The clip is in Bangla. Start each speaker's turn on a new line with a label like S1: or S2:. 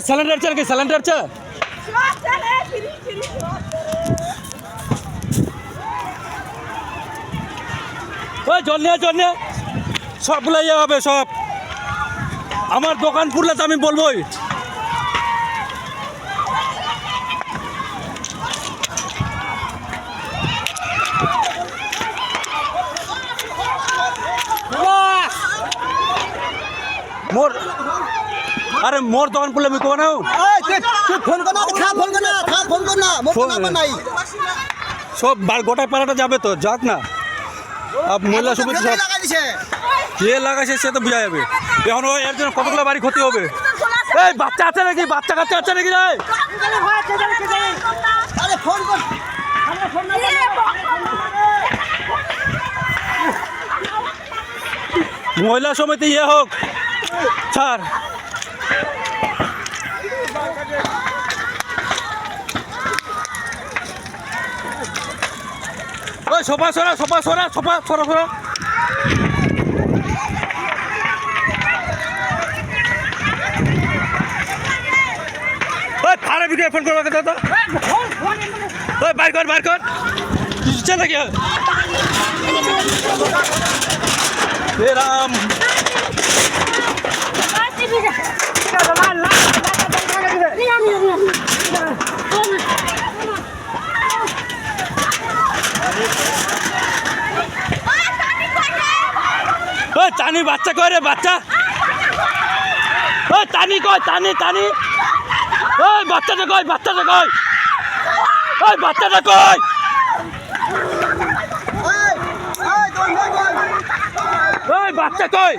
S1: ওই সিলিন্ডার চল কি সিলিন্ডার চল ওই জল নিয়ে সবগুলো ইয়ে হবে সব আমার দোকান পুরলে তো আমি বলবোই মোর আরে মোর দোকান পুরলে আমি কো না সব গোটায় পাড়াটা যাবে তো যাক না মহিলা সমিতি সব কে লাগাইছে সে তো বোঝা যাবে এখন ওই এর জন্য কতগুলো বাড়ি ক্ষতি হবে এই বাচ্চা আছে নাকি বাচ্চা কাচ্চা আছে নাকি রে মহিলা সমিতি ইয়ে হোক স্যার ওই সোফা সরা ওই ফায়ার ব্রিগেড ফোন করবা কথা তো ওই বাইর কর চল নাকি হে রাম ওই টানি বাচ্চা কয় রে বাচ্চা ওই টানি কয় টানি ওই বাচ্চাটা কয় ওই বাচ্চাটা কয় ওই বাচ্চা কয়